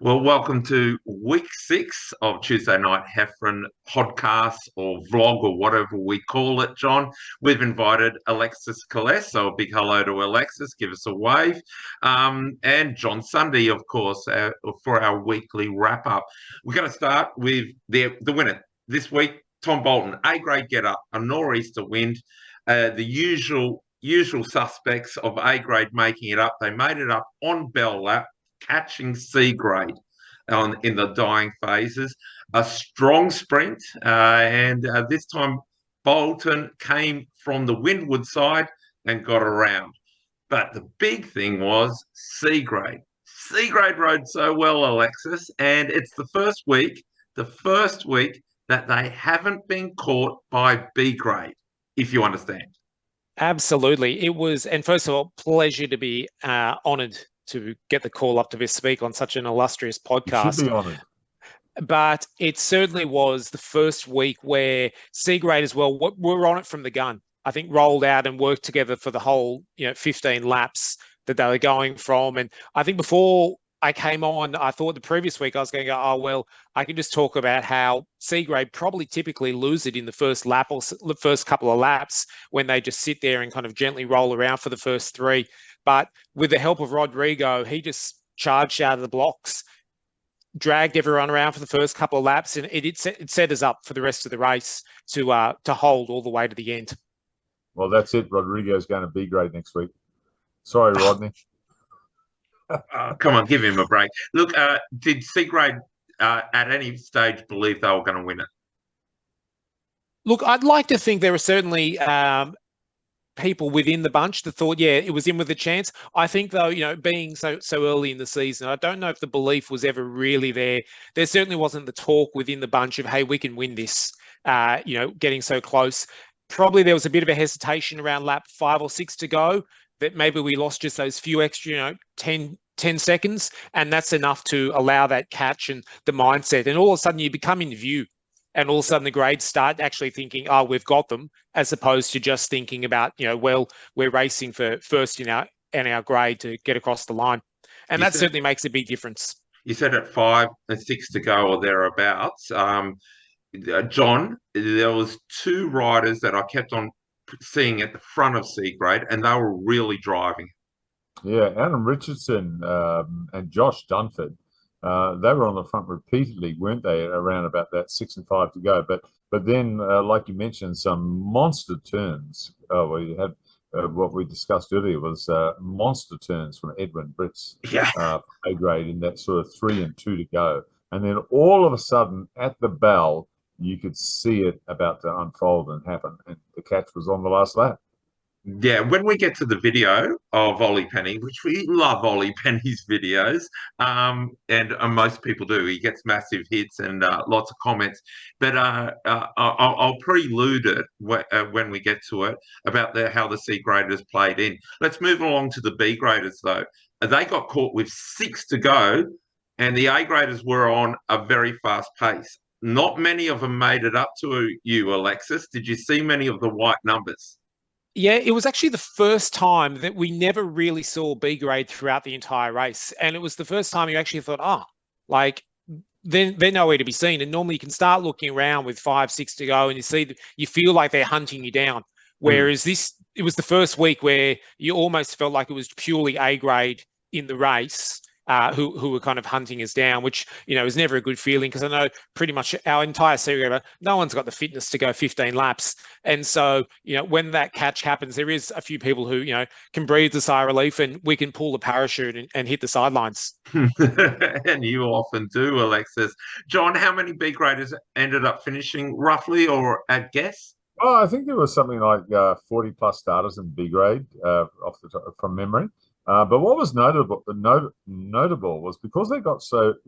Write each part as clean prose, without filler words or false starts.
Well, welcome to week 6 of Tuesday Night Heffron podcast or vlog or whatever we call it, John. We've invited Alexis Calais, so a big hello to Alexis. Give us a wave. And John Sunday, of course, for our weekly wrap up. We're going to start with the winner this week, Tom Bolton. A-grade get up, a nor'easter wind, the usual suspects of A-grade making it up. They made it up on Bell Lap, catching C grade in the dying phases. A strong sprint, and this time Bolton came from the windward side and got around. But the big thing was C grade. C grade rode so well, Alexis, and it's the first week that they haven't been caught by B grade, if you understand. Absolutely. It was, and first of all, pleasure to be honoured to get the call up to speak on such an illustrious podcast. You should be honoured. But it certainly was the first week where C grade as well, we're on it from the gun. I think rolled out and worked together for the whole 15 laps that they were going from. And I think before I came on, I thought the previous week I was going to go, oh, well, I can just talk about how C grade probably typically lose it in the first lap or the first couple of laps when they just sit there and kind of gently roll around for the first three. But with the help of Rodrigo, he just charged out of the blocks, dragged everyone around for the first couple of laps, and it set us up for the rest of the race to hold all the way to the end. Well, that's it. Rodrigo's going to B grade next week. Sorry, Rodney. Come on, give him a break. Look, did C grade at any stage believe they were going to win it? Look, I'd like to think there were certainly people within the bunch that thought, yeah, it was in with a chance. I think, though, being so early in the season, I don't know if the belief was ever really there. There certainly wasn't the talk within the bunch of, hey, we can win this, getting so close. Probably there was a bit of a hesitation around lap 5 or 6 to go that maybe we lost just those few extra, 10 seconds, and that's enough to allow that catch and the mindset. And all of a sudden you become in view. And all of a sudden the grades start actually thinking, oh, we've got them, as opposed to just thinking about, well, we're racing for first in our grade to get across the line. And that certainly makes a big difference. You said at 5 and 6 to go or thereabouts. John, there was 2 riders that I kept on seeing at the front of C grade, and they were really driving. Yeah, Adam Richardson and Josh Dunford. They were on the front repeatedly, weren't they, around about that 6 and 5 to go. But then, like you mentioned, some monster turns. We had what we discussed earlier was monster turns from Edwin Britz, A grade in that sort of 3 and 2 to go. And then all of a sudden, at the bell, you could see it about to unfold and happen. And the catch was on the last lap. Yeah, when we get to the video of Ollie Penny, which we love Ollie Penny's videos, and most people do, he gets massive hits and lots of comments. But I'll prelude it when we get to it about how the C graders played in. Let's move along to the B graders, though. They got caught with 6 to go, and the A graders were on a very fast pace. Not many of them made it up to you, Alexis. Did you see many of the white numbers? Yeah, it was actually the first time that we never really saw B grade throughout the entire race. And it was the first time you actually thought, they're nowhere to be seen. And normally you can start looking around with 5, 6 to go and you feel like they're hunting you down. Whereas it was the first week where you almost felt like it was purely A grade in the race. Who were kind of hunting us down, which, is never a good feeling, because I know pretty much our entire series, no one's got the fitness to go 15 laps. And so, when that catch happens, there is a few people who, can breathe a sigh of relief, and we can pull the parachute and hit the sidelines. And you often do, Alexis. John, how many B graders ended up finishing roughly, or at guess? Oh, I think there was something like 40 plus starters in B grade off the top, from memory. But what was notable was because they got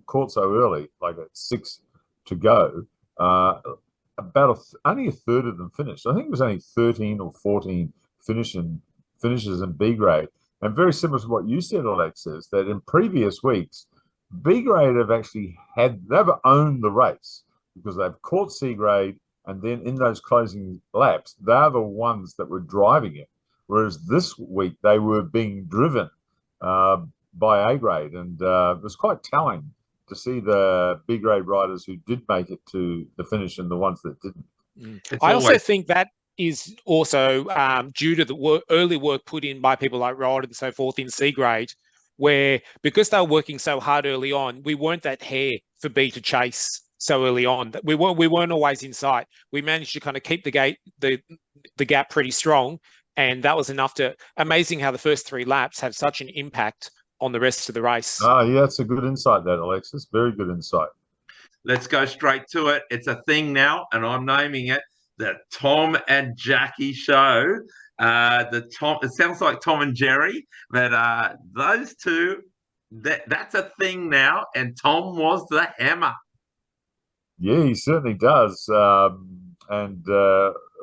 caught so early, like at 6 to go, only a third of them finished. I think it was only 13 or 14 finishes in B grade. And very similar to what you said, Alexis, that in previous weeks, B grade they've owned the race because they've caught C grade, and then in those closing laps, they're the ones that were driving it. Whereas this week they were being driven by A grade, and it was quite telling to see the B grade riders who did make it to the finish and the ones that didn't. I also think that is also due to the early work put in by people like Rod and so forth in C grade, where because they were working so hard early on, we weren't that hare for B to chase so early on. We weren't always in sight. We managed to kind of keep the gap pretty strong, and that was enough to. Amazing how the first 3 laps have such an impact on the rest of the race. Ah, yeah, it's a good insight, that, Alexis. Very good insight. Let's go straight to it. It's a thing now, and I'm naming it the Tom and Jacky Show. It sounds like Tom and Jerry, but those two, that's a thing now, and Tom was the hammer. Yeah, he certainly does. And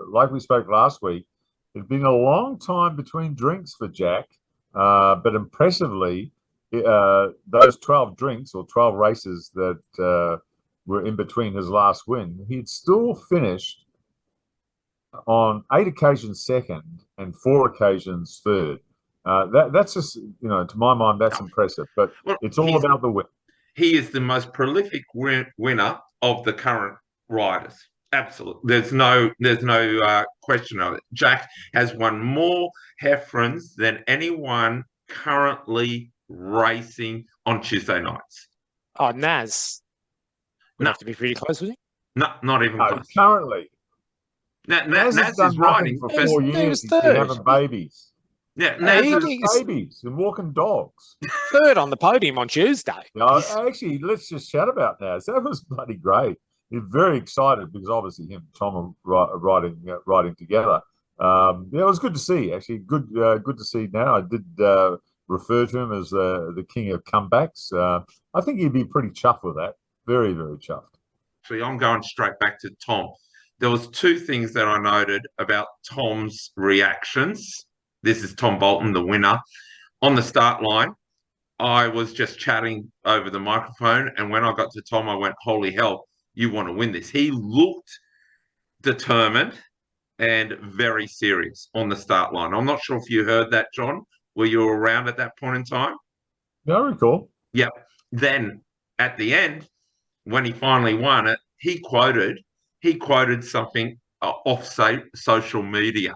like we spoke last week, it's been a long time between drinks for Jack, but impressively, those 12 drinks or 12 races that were in between his last win, he'd still finished on 8 occasions second and 4 occasions third. That's just, to my mind, that's impressive. But it's all about the win. He is the most prolific winner of the current riders. Absolutely. There's no question of it. Jack has won more Heffrons than anyone currently racing on Tuesday nights. Oh, Naz. Would have to be pretty close with him. No, not even close. Currently. Naz is riding for 4 years. He's been having babies. Yeah, Naz is babies and walking dogs. Third on the podium on Tuesday. Actually, let's just chat about Naz. That was bloody great. He's very excited because obviously him and Tom are riding together. It was good to see. Actually, good to see. Now I did refer to him as the king of comebacks. I think he'd be pretty chuffed with that. Very, very chuffed. Actually, I'm going straight back to Tom. There was 2 things that I noted about Tom's reactions. This is Tom Bolton, the winner. On the start line, I was just chatting over the microphone, and when I got to Tom, I went, holy hell, you want to win this. He looked determined and very serious on the start line. I'm not sure if you heard that, John. Were you around at that point in time? Yeah, I recall. Yep. Then at the end, when he finally won it, he quoted something off social media.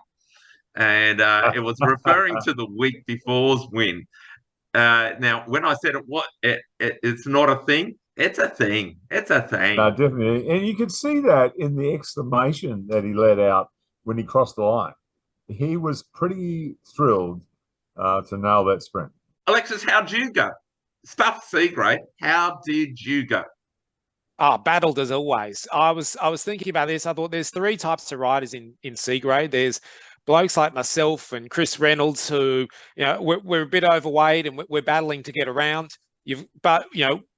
And it was referring to the week before's win. Now, when I said it's not a thing, it's a thing. It's a thing. No, definitely. And you could see that in the exclamation that he let out when he crossed the line. He was pretty thrilled to nail that sprint. Alexis, how'd you go? Stuff C grade. How did you go? Battled as always. I was thinking about this. I thought there's 3 types of riders in C grade. There's blokes like myself and Chris Reynolds who, we're a bit overweight and we're battling to get around. But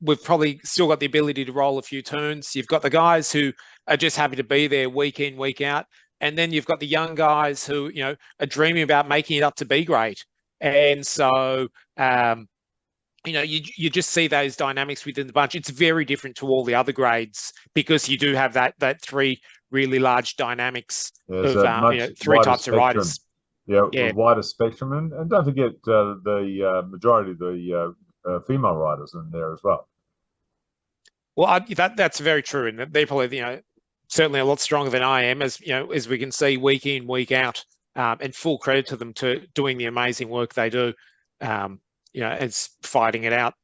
we've probably still got the ability to roll a few turns. You've got the guys who are just happy to be there week in, week out. And then you've got the young guys who, are dreaming about making it up to B grade. And so, you just see those dynamics within the bunch. It's very different to all the other grades because you do have that 3 really large dynamics of 3 types of riders. Yeah, wider spectrum, and don't forget the majority of the female riders in there as well. Well, that's very true, and they're probably certainly a lot stronger than I am, as we can see week in, week out, and full credit to them to doing the amazing work they do. As fighting it out,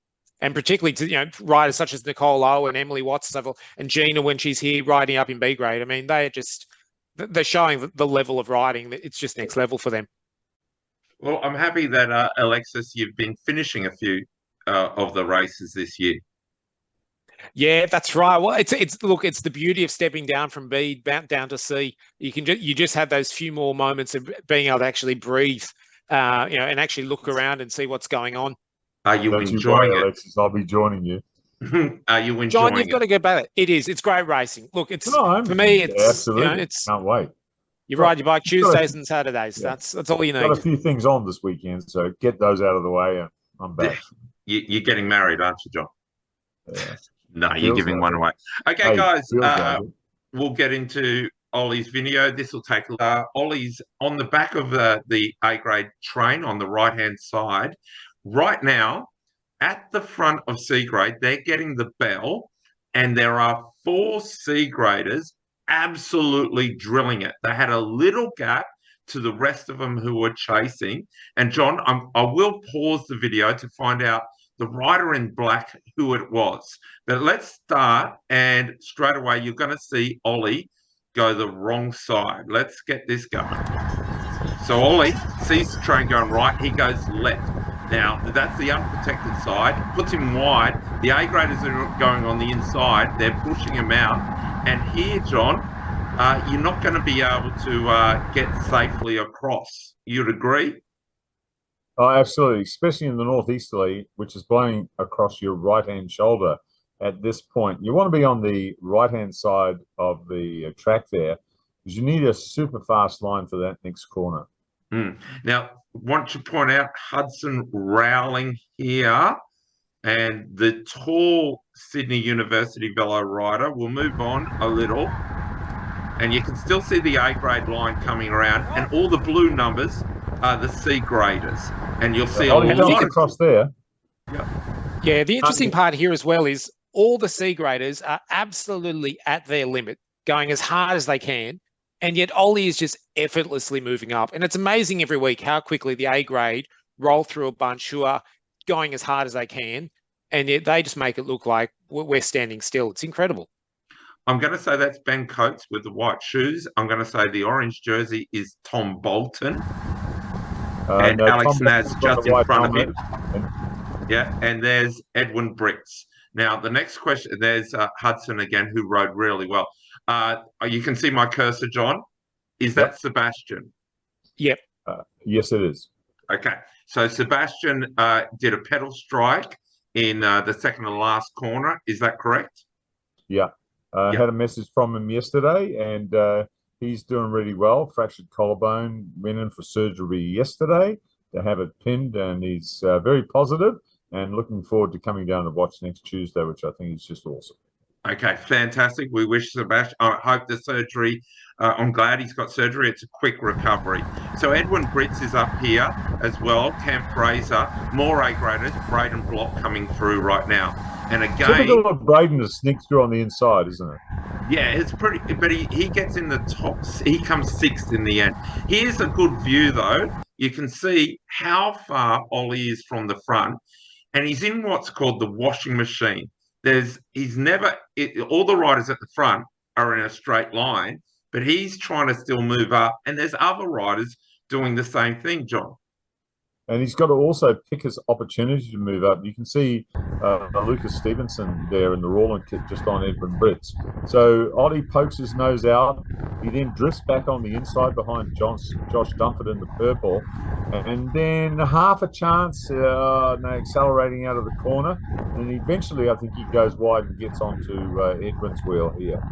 and particularly to riders such as Nicole O and Emily Watts and Gina when she's here riding up in B grade. I mean, they're showing the level of riding. It's just next level for them. Well, I'm happy that Alexis, you've been finishing a few of the races this year. Yeah, that's right. Well, it's the beauty of stepping down from B down to C. You just have those few more moments of being able to actually breathe. And actually look around and see what's going on. Are you enjoying it, Alexis? I'll be joining you. Are you enjoying it? John, you've got to go back. It's great racing. Look, for me, absolutely. Can't wait. You ride your bike Tuesdays and Saturdays. Yeah. That's all you need. Got a few things on this weekend, so get those out of the way, and I'm back. You're getting married, aren't you, John? Yeah. No, you're giving one away. Okay, guys, we'll get into Ollie's video. This will take Ollie's on the back of the A grade train on the right hand side. Right now, at the front of C grade, they're getting the bell, and there are 4 C graders absolutely drilling it. They had a little gap to the rest of them who were chasing. And John, I will pause the video to find out the rider in black who it was. But let's start, and straight away you're going to see Ollie go the wrong side. Let's get this going. So Ollie sees the train going right, he goes left. Now, that's the unprotected side, puts him wide. The A graders are going on the inside, they're pushing him out. And here, John, you're not going to be able to get safely across. You'd agree? Oh, absolutely, especially in the northeasterly, which is blowing across your right-hand shoulder at this point. You want to be on the right-hand side of the track there, because you need a super fast line for that next corner. Now, want to point out Hudson Rowling here, and the tall Sydney University velo rider. We'll move on a little, and you can still see the A grade line coming around, and all the blue numbers are the C graders, and you'll see a lot across there. Yeah, the interesting part here as well is all the C graders are absolutely at their limit, going as hard as they can. And yet Ollie is just effortlessly moving up. And it's amazing every week how quickly the A grade roll through a bunch who are going as hard as they can. And yet they just make it look like we're standing still. It's incredible. I'm going to say that's Ben Coates with the white shoes. I'm going to say the orange jersey is Tom Bolton. And Alex Naz just in front of him. Yeah, and there's Edwin Brits. Now, the next question, there's Hudson again, who rode really well. You can see my cursor, John. Is that Sebastian? Yep. Yes, it is. Okay. So Sebastian did a pedal strike in the second to last corner. Is that correct? Yeah. I had a message from him yesterday, and he's doing really well. Fractured collarbone, went in for surgery yesterday to have it pinned, and he's very positive and looking forward to coming down to watch next Tuesday, which I think is just awesome. Okay, fantastic. We wish Sebastian, I hope the surgery, I'm glad he's got surgery. It's a quick recovery. So Edwin Brits is up here as well. Cam Fraser, more A graders, Braden Block coming through right now. And again, typical of Braden to sneak through on the inside, isn't it? Yeah, it's pretty, but he gets in the top, he comes 6th in the end. Here's a good view though. You can see how far Ollie is from the front, and he's in what's called the washing machine. All the riders at the front are in a straight line, but he's trying to still move up, and there's other riders doing the same thing, John. And he's got to also pick his opportunity to move up. You can see Lucas Stevenson there in the Rawlin kit just on Edwin Brits. So Ollie pokes his nose out. He then drifts back on the inside behind Josh Dunford in the purple. And then half a chance, accelerating out of the corner. And eventually I think he goes wide and gets onto Edwin's wheel here.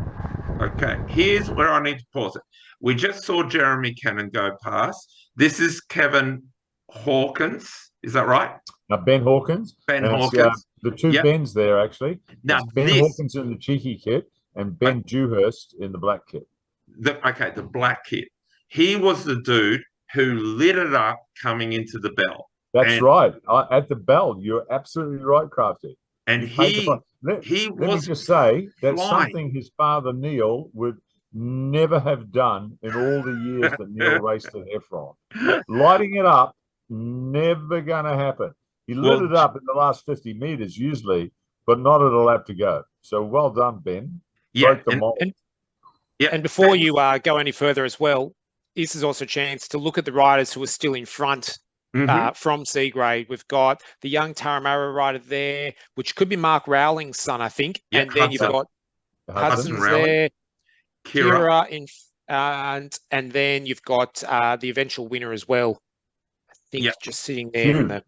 Okay, here's where I need to pause it. We just saw Jeremy Cannon go past. This is Kevin Hawkins, is that right? Ben Hawkins. Ben Hawkins. The two Bens there, actually. Now, Ben Hawkins in the cheeky kit and Ben Dewhurst in the black kit. The black kit. He was the dude who lit it up coming into the bell. That's right. At the bell. You're absolutely right, Crafty. And let me just say that's something his father, Neil, would never have done in all the years that Neil raced at Heffron. Lighting it up, never going to happen. He lit it up in the last 50 meters usually, but not at a lap to go. So well done, Ben. Yeah. And before you go any further as well, this is also a chance to look at the riders who are still in front from C grade. We've got the young Taramara rider there, which could be Mark Rowling's son, I think. Yeah, and then you've got Hudson's there, Kira in, and then you've got the eventual winner as well. I think just sitting there in the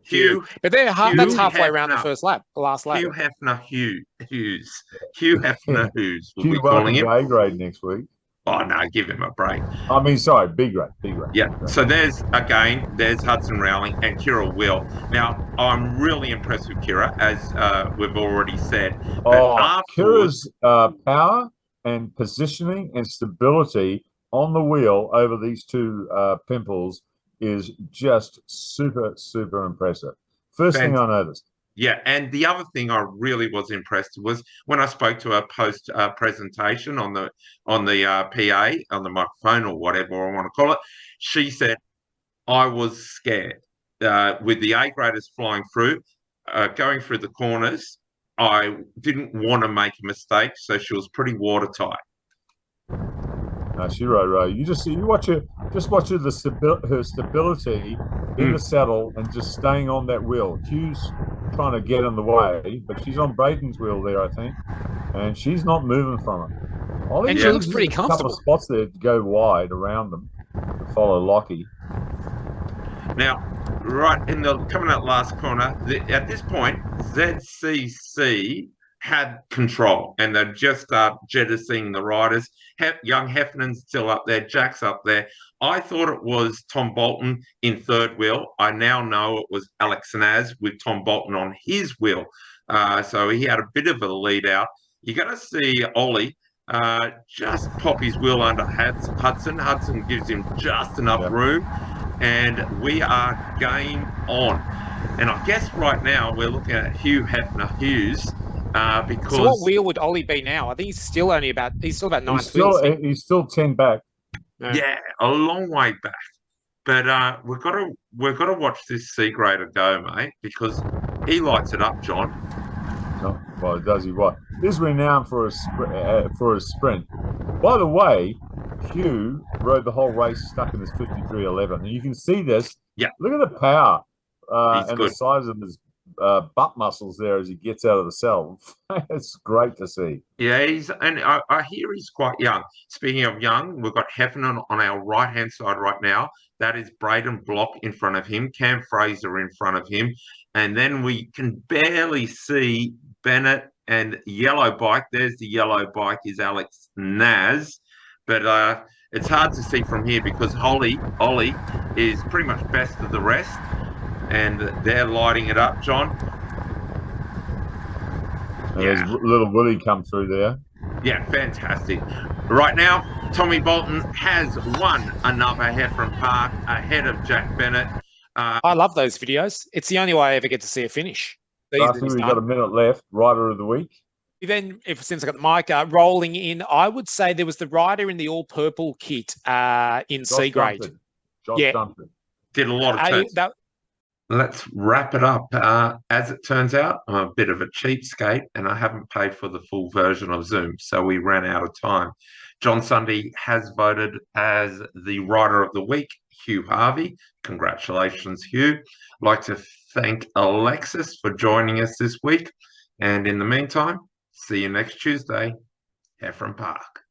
Hugh, but that's halfway around the last lap. Hugh Hefner Hughes. Hugh Hefner Hughes. Hugh welcome to A grade next week. Oh no, give him a break. I mean, sorry, B grade. Yeah. So there's Hudson Rowling and Kira Will. Now I'm really impressed with Kira, as we've already said. Kira's power and positioning and stability on the wheel over these two pimples is just super, super impressive. First thing I noticed, Yeah, and the other thing I really was impressed was when I spoke to her post presentation on the PA on the microphone or whatever I want to call it. She said, "I was scared with the A graders flying through, going through the corners. I didn't want to make a mistake, so she was pretty watertight." She rode. You watch her. Just watch her her stability in the saddle and just staying on that wheel. Q's trying to get in the way, but she's on Braden's wheel there, I think, and she's not moving from it. And she looks pretty A couple comfortable. of spots there to go wide around them to follow Lockie. Now, right in the coming out last corner, at this point, ZCC had control, and they just start jettisoning the riders. Young Heffron's still up there, Jack's up there. I thought it was Tom Bolton in third wheel. I now know it was Alex Naz with Tom Bolton on his wheel. So he had a bit of a lead out. You're going to see Ollie just pop his wheel under Hudson. Hudson gives him just enough room, and we are game on. And I guess right now we're looking at Hugh Hefner Hughes. Because so what wheel would Ollie be now? I think he's still about ninth wheels. He's still 10 back. Yeah, a long way back. But we've got to watch this C grader go, mate, because he lights it up, John. Oh, well, does he what? He's renowned for a sprint. By the way, Hugh rode the whole race stuck in his 53.11, and you can see this. Yeah, look at the power and good. the size of his butt muscles there as he gets out of the cell. It's great to see. Yeah, I hear he's quite young. Speaking of young, we've got Heffernan on our right-hand side right now. That is Braden Block in front of him, Cam Fraser in front of him, and then we can barely see Bennett and yellow bike. There's the yellow bike is Alex Naz, but it's hard to see from here because Ollie is pretty much best of the rest. And they're lighting it up, John. And there's little Willie come through there. Yeah, fantastic. Right now, Tommy Bolton has won another Heffron Park ahead of Jack Bennett. I love those videos. It's the only way I ever get to see a finish. I think we've got a minute left. Rider of the week. Then, since I got the mic rolling in, I would say there was the rider in the all purple kit in C grade. Josh Dunford. Did a lot of turns. Let's wrap it up. As it turns out, I'm a bit of a cheapskate and I haven't paid for the full version of Zoom, so we ran out of time. John Sunday has voted as the Rider of the Week, Hugh Harvey. Congratulations, Hugh. I'd like to thank Alexis for joining us this week. And in the meantime, see you next Tuesday, Heffron Park.